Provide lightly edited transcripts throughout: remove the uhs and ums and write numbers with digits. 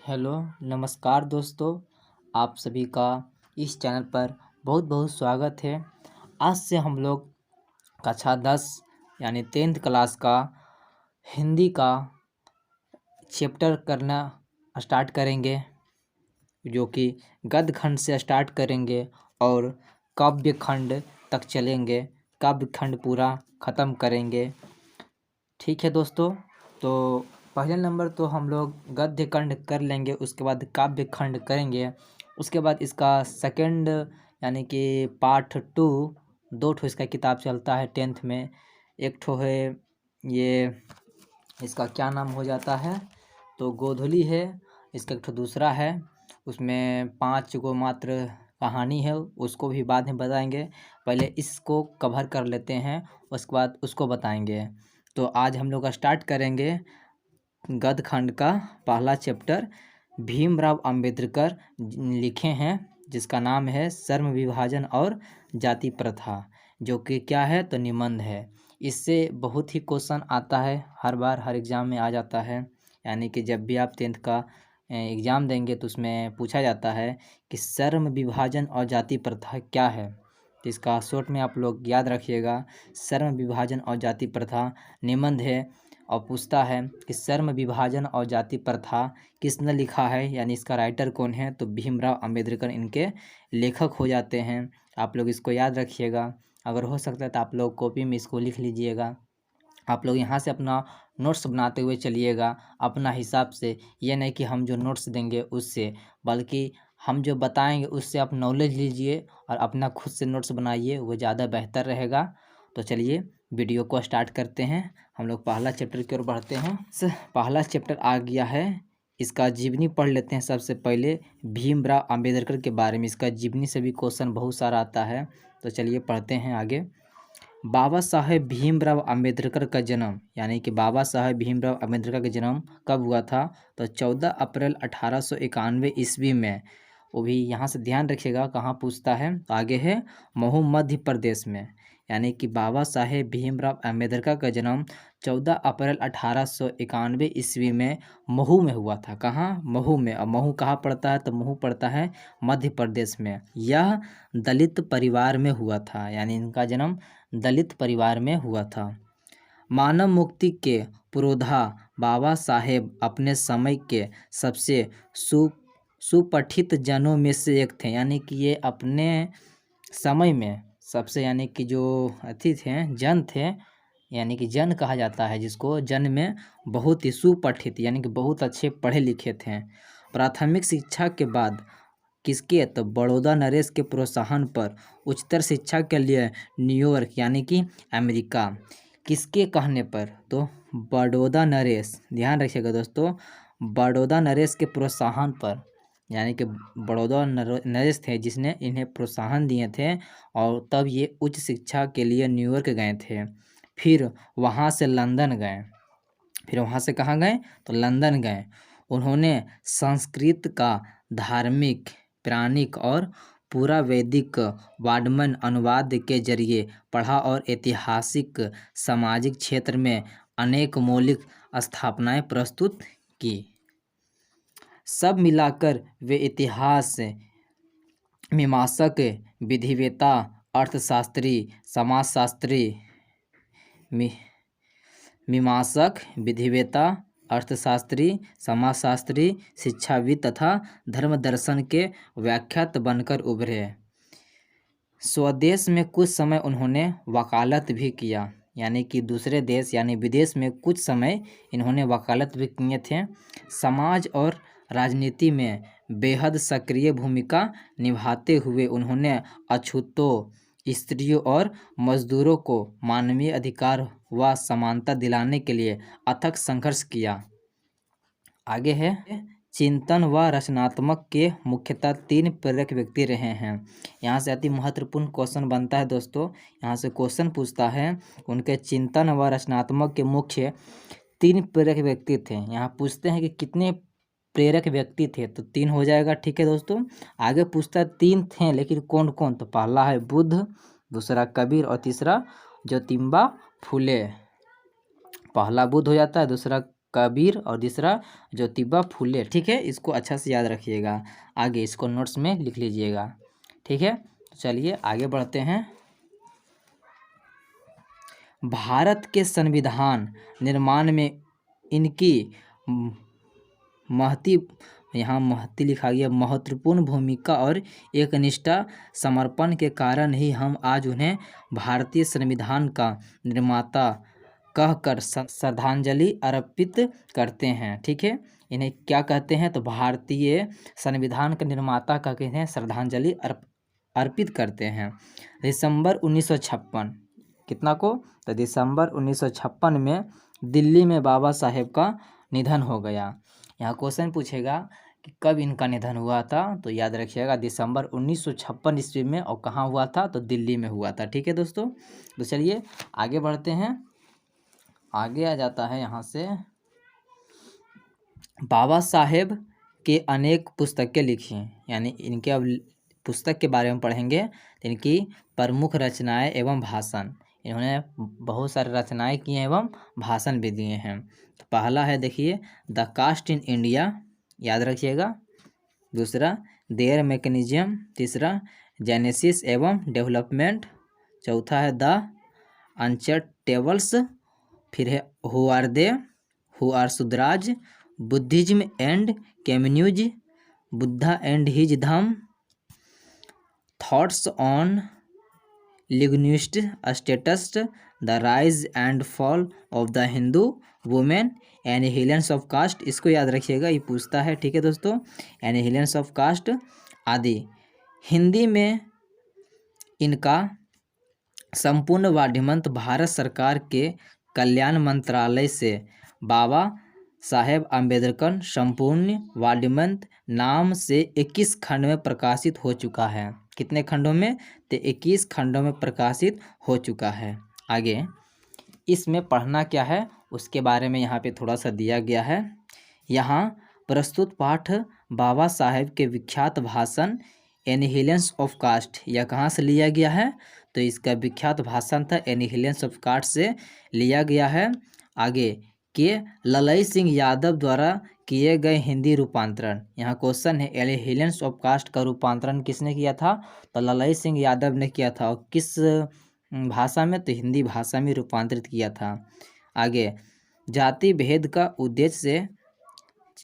Hello नमस्कार दोस्तों, आप सभी का इस चैनल पर बहुत बहुत स्वागत है। आज से हम लोग कक्षा 10 यानी 10th क्लास का हिंदी का चैप्टर करना स्टार्ट करेंगे, जो कि गद्य खंड से स्टार्ट करेंगे और काव्य खंड तक चलेंगे। काव्य खंड पूरा ख़त्म करेंगे। ठीक है दोस्तों, तो पहले नंबर तो हम लोग गद्य खंड कर लेंगे, उसके बाद काव्य खंड करेंगे। उसके बाद इसका सेकंड यानी कि पार्ट 2 दो ठो इसका किताब चलता है 10th में। एक ठो है ये, इसका क्या नाम हो जाता है, तो गोधुली है। इसका एक ठो दूसरा है, उसमें 5 गो मात्र कहानी है, उसको भी बाद में बताएंगे। पहले इसको कवर कर लेते हैं, उसके बाद उसको बताएंगे। तो आज हम लोग स्टार्ट करेंगे गद्य खंड का पहला चैप्टर। भीमराव अंबेडकर लिखे हैं, जिसका नाम है श्रम विभाजन और जाति प्रथा, जो कि क्या है तो निबंध है। इससे बहुत ही क्वेश्चन आता है, हर बार हर एग्ज़ाम में आ जाता है। यानी कि जब भी आप 10th का एग्ज़ाम देंगे तो उसमें पूछा जाता है कि श्रम विभाजन और जाति प्रथा क्या है। तो इसका शॉर्ट में आप लोग याद रखिएगा, श्रम विभाजन और जाति प्रथा निबंध है। और पूछता है कि श्रम विभाजन और जाति प्रथा किसने लिखा है, यानी इसका राइटर कौन है, तो भीमराव अंबेडकर इनके लेखक हो जाते हैं। आप लोग इसको याद रखिएगा। अगर हो सकता है तो आप लोग कॉपी में इसको लिख लीजिएगा। आप लोग यहाँ से अपना नोट्स बनाते हुए चलिएगा अपना हिसाब से। ये नहीं कि हम जो नोट्स देंगे उससे, बल्कि हम जो बताएंगे उससे आप नॉलेज लीजिए और अपना खुद से नोट्स बनाइए, वो ज़्यादा बेहतर रहेगा। तो चलिए वीडियो को स्टार्ट करते हैं। हम लोग पहला चैप्टर की ओर बढ़ते हैं। पहला चैप्टर आ गया है, इसका जीवनी पढ़ लेते हैं। सबसे पहले भीमराव अंबेडकर के बारे में, इसका जीवनी से भी क्वेश्चन बहुत सारा आता है। तो चलिए पढ़ते हैं आगे। बाबा साहेब भीमराव अंबेडकर का जन्म, यानी कि बाबा साहेब भीमराव अंबेडकर का जन्म कब हुआ था, तो 14 अप्रैल 1891 ईस्वी में। वो भी यहाँ से ध्यान रखिएगा कहाँ पूछता है। तो आगे है महू मध्य प्रदेश में। यानी कि बाबा साहेब भीमराव अंबेडकर का जन्म 14 अप्रैल 1891 ईस्वी में महू में हुआ था। कहाँ? महू में। और महू कहाँ पड़ता है, तो महू पड़ता है मध्य प्रदेश में। यह दलित परिवार में हुआ था, यानी इनका जन्म दलित परिवार में हुआ था। मानव मुक्ति के पुरोधा बाबा साहेब अपने समय के सबसे सुपठित जनों में से एक थे। यानी कि ये अपने समय में सबसे, यानी कि जो अति थे, जन थे, यानी कि जन कहा जाता है जिसको, जन में बहुत ही सुपठित, यानी कि बहुत अच्छे पढ़े लिखे थे। प्राथमिक शिक्षा के बाद किसके, तो बड़ौदा नरेश के प्रोत्साहन पर उच्चतर शिक्षा के लिए न्यूयॉर्क यानी कि अमेरिका। किसके कहने पर, तो बड़ौदा नरेश, ध्यान रखिएगा दोस्तों, बड़ौदा नरेश के प्रोत्साहन पर, यानी कि बड़ौदा नरेश थे जिसने इन्हें प्रोत्साहन दिए थे, और तब ये उच्च शिक्षा के लिए न्यूयॉर्क गए थे। फिर वहाँ से लंदन गए। फिर वहाँ से कहाँ गए, तो लंदन गए। उन्होंने संस्कृत का धार्मिक, प्राणिक और पूरा वैदिक वाङ्मय अनुवाद के जरिए पढ़ा और ऐतिहासिक सामाजिक क्षेत्र में अनेक मौलिक स्थापनाएं प्रस्तुत की। सब मिलाकर वे इतिहास, मीमांसक, विधिवेता, अर्थशास्त्री, समाजशास्त्री, मीमांसक, विधिवेता, अर्थशास्त्री, समाजशास्त्री, शिक्षाविद तथा धर्मदर्शन के व्याख्यात बनकर उभरे। स्वदेश में कुछ समय उन्होंने वकालत भी किया, यानी कि दूसरे देश यानी विदेश में कुछ समय इन्होंने वकालत भी किए थे। समाज और राजनीति में बेहद सक्रिय भूमिका निभाते हुए उन्होंने अछूतों, स्त्रियों और मजदूरों को मानवीय अधिकार व समानता दिलाने के लिए अथक संघर्ष किया। आगे है चिंतन व रचनात्मक के मुख्यतः 3 प्रेरक व्यक्ति रहे हैं। यहाँ से अति महत्वपूर्ण क्वेश्चन बनता है दोस्तों। यहाँ से क्वेश्चन पूछता है उनके चिंतन व रचनात्मक के मुख्य 3 प्रेरक व्यक्ति थे। यहाँ पूछते हैं कि कितने प्रेरक व्यक्ति थे, तो 3 हो जाएगा। ठीक है दोस्तों, आगे पूछता है 3 थे लेकिन कौन कौन, तो पहला है बुद्ध, दूसरा कबीर और तीसरा ज्योतिबा फुले। पहला बुद्ध हो जाता है, दूसरा कबीर और दूसरा ज्योतिबा फुले। ठीक है, इसको अच्छा से याद रखिएगा, आगे इसको नोट्स में लिख लीजिएगा। ठीक है, तो चलिए आगे बढ़ते हैं। भारत के संविधान निर्माण में इनकी महती यहाँ महती लिखा गया महत्वपूर्ण भूमिका और एकनिष्ठा समर्पण के कारण ही हम आज उन्हें भारतीय संविधान का निर्माता कहकर श्रद्धांजलि अर्पित करते हैं। ठीक है, इन्हें क्या कहते हैं, तो भारतीय संविधान का निर्माता कहते हैं, श्रद्धांजलि अर्पित करते हैं। दिसंबर 1956 कितना को, तो दिसंबर 1956 में दिल्ली में बाबा साहेब का निधन हो गया। यहाँ क्वेश्चन पूछेगा कि कब इनका निधन हुआ था, तो याद रखिएगा दिसंबर 1956 ईस्वी में, और कहाँ हुआ था, तो दिल्ली में हुआ था। ठीक है दोस्तों, तो चलिए आगे बढ़ते हैं। आगे आ जाता है यहाँ से, बाबा साहेब के अनेक पुस्तकें लिखी हैं, यानी इनके अब पुस्तक के बारे में पढ़ेंगे। तो इनकी प्रमुख रचनाएं एवं भाषण, इन्होंने बहुत सारी रचनाएं की हैं एवं भाषण भी दिए हैं। तो पहला है देखिए द कास्ट इन इंडिया, याद रखिएगा। दूसरा देयर मैकेनिज्म, तीसरा जेनेसिस एवं डेवलपमेंट, चौथा है द अनचेटेबल्स, फिर है who are they, who are Shudras, Buddhism and communism, Buddha and his Dhamma, thoughts on linguistic states, the rise and fall of the Hindu women, annihilation of caste, इसको याद रखिएगा, ये पूछता है। ठीक है दोस्तों, एनिहिलेंस ऑफ कास्ट आदि। हिंदी में इनका संपूर्ण वाड्मंत भारत सरकार के कल्याण मंत्रालय से बाबा साहेब अम्बेडकर संपूर्ण वाड्मंत नाम से 21 खंड में प्रकाशित हो चुका है। कितने खंडों में, तो 21 खंडों में प्रकाशित हो चुका है। आगे इसमें पढ़ना क्या है उसके बारे में यहाँ पे थोड़ा सा दिया गया है। यहाँ प्रस्तुत पाठ बाबा साहेब के विख्यात भाषण एनिहिलेंस ऑफ कास्ट, यह कहाँ से लिया गया है, तो इसका विख्यात भाषण था एनिहिलेंस ऑफ कास्ट से लिया गया है। आगे के ललई सिंह यादव द्वारा किए गए हिंदी रूपांतरण, यहाँ क्वेश्चन है एनिहिलेंस ऑफ कास्ट का रूपांतरण किसने किया था, तो ललई सिंह यादव ने किया था, और किस भाषा में, तो हिंदी भाषा में रूपांतरित किया था। आगे जाति भेद का उद्देश्य से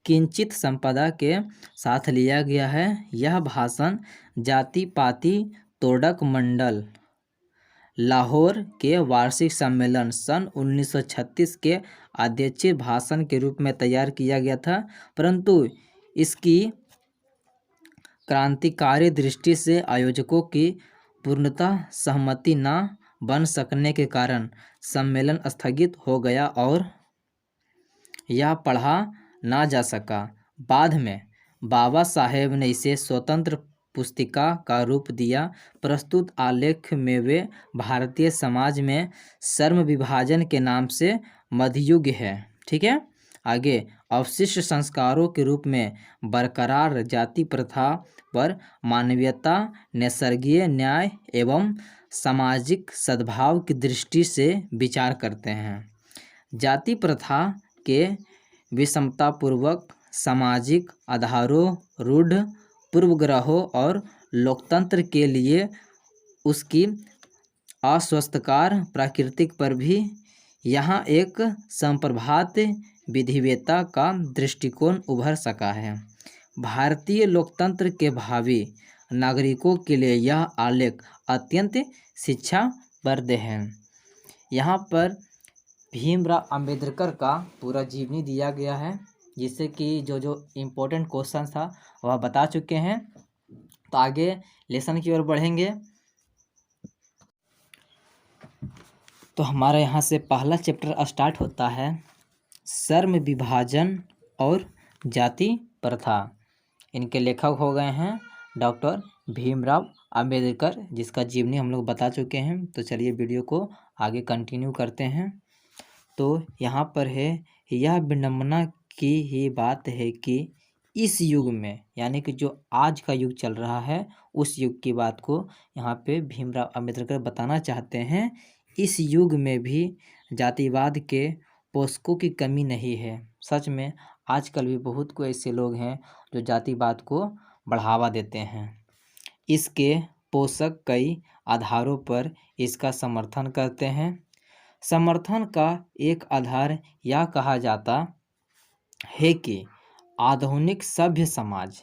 किंचित संपदा के साथ लिया गया है। यह भाषण जाति पाति तोड़क मंडल लाहौर के वार्षिक सम्मेलन सन 1936 के अध्यक्षीय भाषण के रूप में तैयार किया गया था, परंतु इसकी क्रांतिकारी दृष्टि से आयोजकों की पूर्णतः सहमति न बन सकने के कारण सम्मेलन स्थगित हो गया और यह पढ़ा ना जा सका। बाद में बाबा साहेब ने इसे स्वतंत्र पुस्तिका का रूप दिया। प्रस्तुत आलेख में वे भारतीय समाज में श्रम विभाजन के नाम से मध्ययुग है। ठीक है, आगे अवशिष्ट संस्कारों के रूप में बरकरार जाति प्रथा पर मानवीयता, नैसर्गिक न्याय एवं सामाजिक सद्भाव की दृष्टि से विचार करते हैं। जाति प्रथा के विषमतापूर्वक सामाजिक आधारों, रूढ़ पूर्वग्रहों और लोकतंत्र के लिए उसकी अस्वस्थकार प्रकृति पर भी यहाँ एक संप्रभात विधिवेता का दृष्टिकोण उभर सका है। भारतीय लोकतंत्र के भावी नागरिकों के लिए यह आलेख अत्यंत शिक्षाप्रद है। यहाँ पर भीमराव अंबेडकर का पूरा जीवनी दिया गया है, जिससे कि जो इम्पोर्टेंट क्वेश्चन था वह बता चुके हैं। तो आगे लेसन की ओर बढ़ेंगे। तो हमारा यहाँ से पहला चैप्टर स्टार्ट होता है श्रम विभाजन और जाति प्रथा। इनके लेखक हो गए हैं डॉक्टर भीमराव अंबेडकर, जिसका जीवनी हम लोग बता चुके हैं। तो चलिए वीडियो को आगे कंटिन्यू करते हैं। तो यहाँ पर है, यह विडंबना की ही बात है कि इस युग में, यानी कि जो आज का युग चल रहा है उस युग की बात को यहाँ पे भीमराव अंबेडकर बताना चाहते हैं। इस युग में भी जातिवाद के पोषकों की कमी नहीं है। सच में आजकल भी बहुत को ऐसे लोग हैं जो जातिवाद को बढ़ावा देते हैं। इसके पोषक कई आधारों पर इसका समर्थन करते हैं। समर्थन का एक आधार यह कहा जाता है कि आधुनिक सभ्य समाज,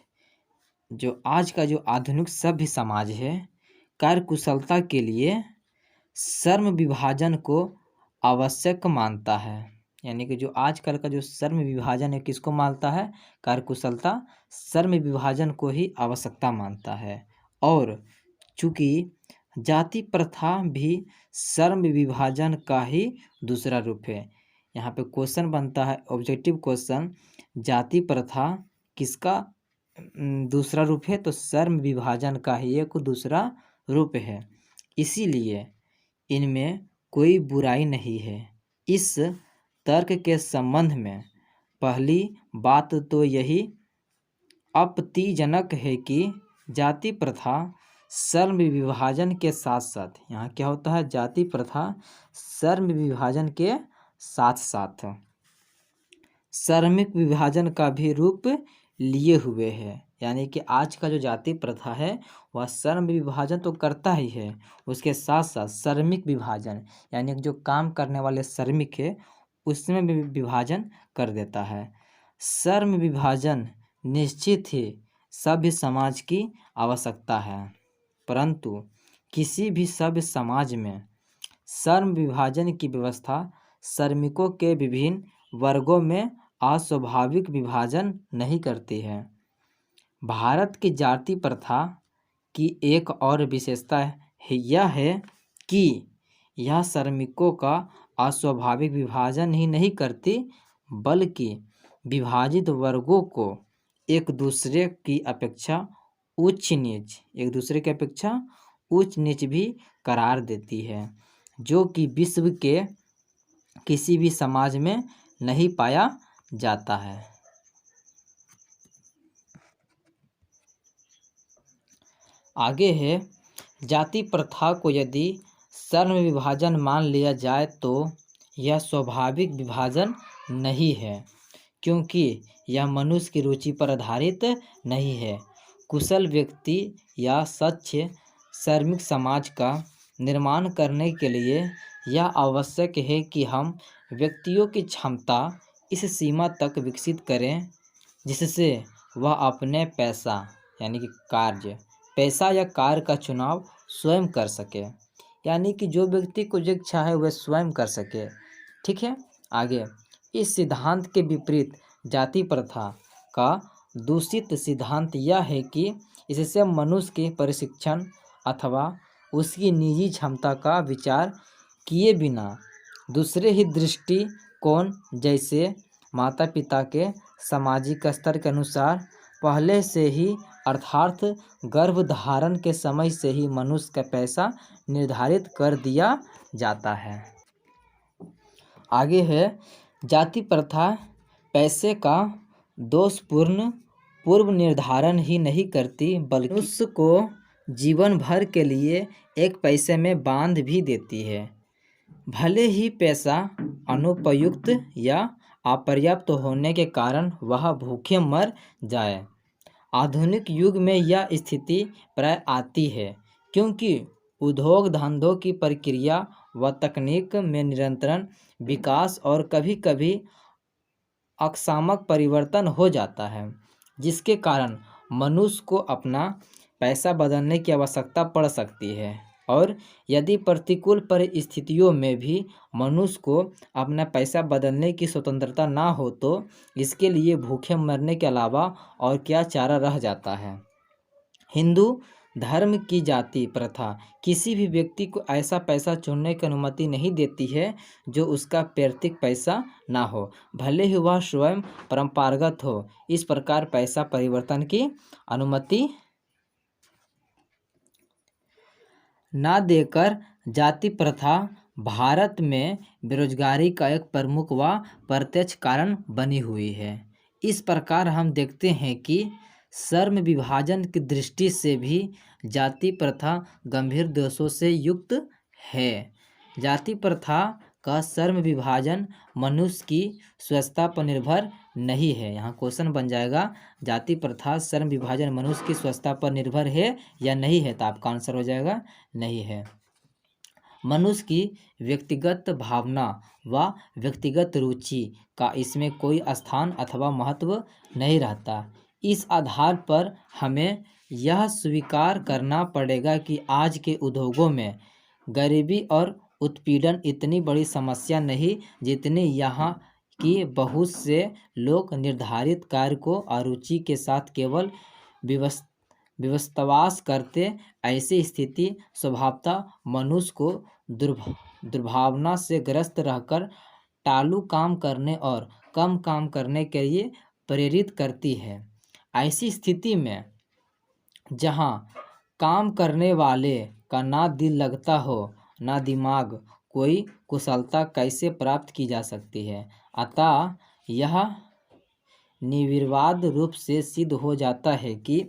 जो आज का जो आधुनिक सभ्य समाज है, कार्यकुशलता के लिए श्रम विभाजन को आवश्यक मानता है। यानी कि जो आजकल का जो श्रम विभाजन है किसको मानता है? कार्यकुशलता श्रम विभाजन को ही आवश्यकता मानता है। और चूंकि जाति प्रथा भी श्रम विभाजन का ही दूसरा रूप है। यहाँ पे क्वेश्चन बनता है, ऑब्जेक्टिव क्वेश्चन, जाति प्रथा किसका दूसरा रूप है? तो श्रम विभाजन का ही एक दूसरा रूप है। इसीलिए इनमें कोई बुराई नहीं है। इस तर्क के संबंध में पहली बात तो यही आपत्तिजनक है कि जाति प्रथा श्रम विभाजन के साथ साथ, यहाँ क्या होता है? जाति प्रथा श्रम विभाजन के साथ साथ श्रमिक विभाजन का भी रूप लिए हुए है। यानी कि आज का जो जाति प्रथा है वह श्रम विभाजन तो करता ही है, उसके साथ साथ श्रमिक विभाजन, यानी जो काम करने वाले श्रमिक है उसमें भी विभाजन कर देता है। श्रम विभाजन निश्चित ही सभ्य समाज की आवश्यकता है, परंतु किसी भी सभ्य समाज में श्रम विभाजन की व्यवस्था श्रमिकों के विभिन्न वर्गों में अस्वाभाविक विभाजन नहीं करती है। भारत की जाति प्रथा की एक और विशेषता यह है कि यह श्रमिकों का अस्वाभाविक विभाजन ही नहीं करती, बल्कि विभाजित वर्गों को एक दूसरे की अपेक्षा उच्च नीच भी करार देती है, जो कि विश्व के किसी भी समाज में नहीं पाया जाता है। आगे है, जाति प्रथा को यदि श्रम विभाजन मान लिया जाए तो यह स्वाभाविक विभाजन नहीं है, क्योंकि यह मनुष्य की रुचि पर आधारित नहीं है। कुशल व्यक्ति या सच्चे श्रमिक समाज का निर्माण करने के लिए यह आवश्यक है कि हम व्यक्तियों की क्षमता इस सीमा तक विकसित करें जिससे वह अपने पैसा या कार्य का चुनाव स्वयं कर सके। यानी कि जो व्यक्ति को जो इच्छा है वह स्वयं कर सके। ठीक है। आगे, इस सिद्धांत के विपरीत जाति प्रथा का दूषित सिद्धांत यह है कि इससे मनुष्य के प्रशिक्षण अथवा उसकी निजी क्षमता का विचार किए बिना दूसरे ही दृष्टिकोण, जैसे माता पिता के सामाजिक स्तर के अनुसार पहले से ही, अर्थात गर्भधारण के समय से ही मनुष्य का पैसा निर्धारित कर दिया जाता है। आगे है, जाति प्रथा पैसे का दोषपूर्ण पूर्व निर्धारण ही नहीं करती, बल्कि मनुष्य को जीवन भर के लिए एक पैसे में बांध भी देती है। भले ही पैसा अनुपयुक्त या अपर्याप्त होने के कारण वह भूखे मर जाए। आधुनिक युग में यह स्थिति प्राय आती है, क्योंकि उद्योग धंधों की प्रक्रिया व तकनीक में निरंतर विकास और कभी कभी आकस्मिक परिवर्तन हो जाता है, जिसके कारण मनुष्य को अपना पैसा बदलने की आवश्यकता पड़ सकती है। और यदि प्रतिकूल परिस्थितियों में भी मनुष्य को अपना पैसा बदलने की स्वतंत्रता ना हो तो इसके लिए भूखे मरने के अलावा और क्या चारा रह जाता है। हिंदू धर्म की जाति प्रथा किसी भी व्यक्ति को ऐसा पैसा चुनने की अनुमति नहीं देती है जो उसका पैतृक पैसा ना हो, भले ही वह स्वयं परंपरागत हो। इस प्रकार पैसा परिवर्तन की अनुमति ना देकर जाति प्रथा भारत में बेरोजगारी का एक प्रमुख व प्रत्यक्ष कारण बनी हुई है। इस प्रकार हम देखते हैं कि श्रम विभाजन की दृष्टि से भी जाति प्रथा गंभीर दोषों से युक्त है। जाति प्रथा का श्रम विभाजन मनुष्य की स्वस्थता पर निर्भर नहीं है। यहाँ क्वेश्चन बन जाएगा, जाति प्रथा श्रम विभाजन मनुष्य की स्वस्थता पर निर्भर है या नहीं है, तो आपका आंसर हो जाएगा नहीं है। मनुष्य की व्यक्तिगत भावना व व्यक्तिगत रुचि का इसमें कोई स्थान अथवा महत्व नहीं रहता। इस आधार पर हमें यह स्वीकार करना पड़ेगा कि आज के उद्योगों में गरीबी और उत्पीड़न इतनी बड़ी समस्या नहीं जितनी यहाँ की बहुत से लोग निर्धारित कार्य को अरुचि के साथ केवल विवशवास करते। ऐसी स्थिति स्वभावतः मनुष्य को दुर्भावना से ग्रस्त रहकर टालू काम करने और कम काम करने के लिए प्रेरित करती है। ऐसी स्थिति में जहाँ काम करने वाले का ना दिल लगता हो ना दिमाग, कोई कुशलता कैसे प्राप्त की जा सकती है। अतः यह निर्विवाद रूप से सिद्ध हो जाता है कि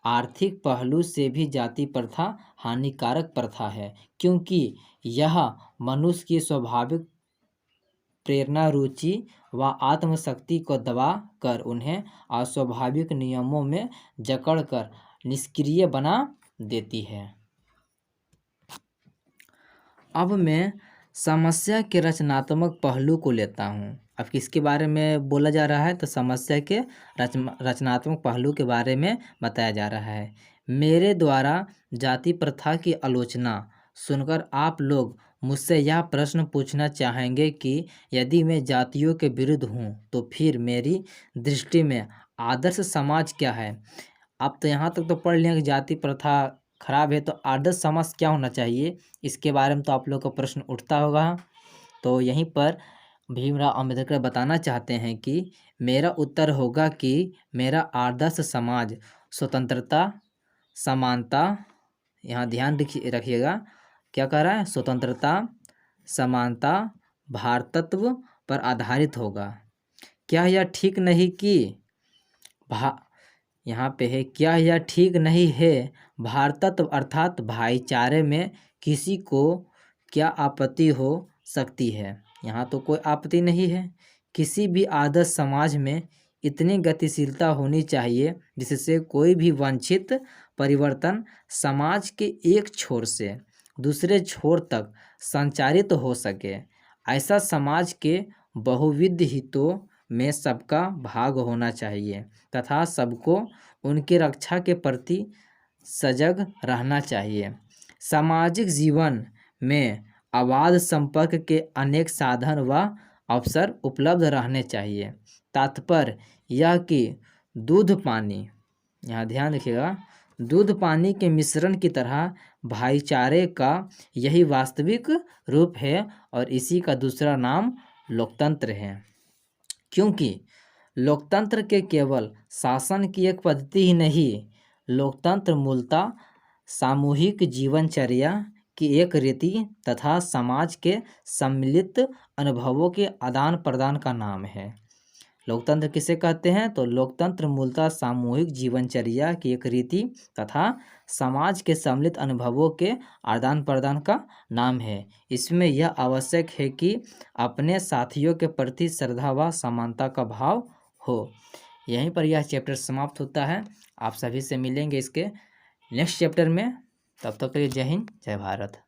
आर्थिक पहलू से भी जाति प्रथा हानिकारक प्रथा है, क्योंकि यह मनुष्य की स्वाभाविक प्रेरणा, रुचि व आत्मशक्ति को दबा कर उन्हें अस्वाभाविक नियमों में जकड़कर निष्क्रिय बना देती है। अब मैं समस्या के रचनात्मक पहलू को लेता हूँ। अब किसके बारे में बोला जा रहा है, तो समस्या के रचनात्मक पहलू के बारे में बताया जा रहा है। मेरे द्वारा जाति प्रथा की आलोचना सुनकर आप लोग मुझसे यह प्रश्न पूछना चाहेंगे कि यदि मैं जातियों के विरुद्ध हूँ तो फिर मेरी दृष्टि में आदर्श समाज क्या है। अब तो यहाँ तक तो पढ़ लिया कि जाति प्रथा खराब है, तो आदर्श समाज क्या होना चाहिए, इसके बारे में तो आप लोग का प्रश्न उठता होगा। तो यहीं पर भीमराव अम्बेडकर बताना चाहते हैं कि मेरा उत्तर होगा कि मेरा आदर्श समाज स्वतंत्रता, समानता, यहाँ ध्यान रखिएगा क्या कह रहा है, स्वतंत्रता, समानता, भारतत्व पर आधारित होगा। क्या यह ठीक नहीं कि यहाँ पे है, क्या यह ठीक नहीं है भारतत्व अर्थात भाईचारे में किसी को क्या आपत्ति हो सकती है। यहाँ तो कोई आपत्ति नहीं है। किसी भी आदर्श समाज में इतनी गतिशीलता होनी चाहिए जिससे कोई भी वांछित परिवर्तन समाज के एक छोर से दूसरे छोर तक संचारित हो सके। ऐसा समाज के बहुविध हितों में सबका भाग होना चाहिए तथा सबको उनकी रक्षा के प्रति सजग रहना चाहिए। सामाजिक जीवन में अबाध संपर्क के अनेक साधन व अवसर उपलब्ध रहने चाहिए। तात्पर्य यह कि दूध पानी, यहाँ ध्यान रखिएगा, दूध पानी के मिश्रण की तरह भाईचारे का यही वास्तविक रूप है और इसी का दूसरा नाम लोकतंत्र है। क्योंकि लोकतंत्र के केवल शासन की एक पद्धति ही नहीं, लोकतंत्र मूलतः सामूहिक जीवनचर्या की एक रीति तथा समाज के सम्मिलित अनुभवों के आदान प्रदान का नाम है। लोकतंत्र किसे कहते हैं, तो लोकतंत्र मूलतः सामूहिक जीवनचर्या की एक रीति तथा समाज के सम्मिलित अनुभवों के आदान प्रदान का नाम है। इसमें यह आवश्यक है कि अपने साथियों के प्रति श्रद्धा व समानता का भाव हो। यहीं पर यह चैप्टर समाप्त होता है। आप सभी से मिलेंगे इसके नेक्स्ट चैप्टर में। तब तक के लिए जय हिंद, जय भारत।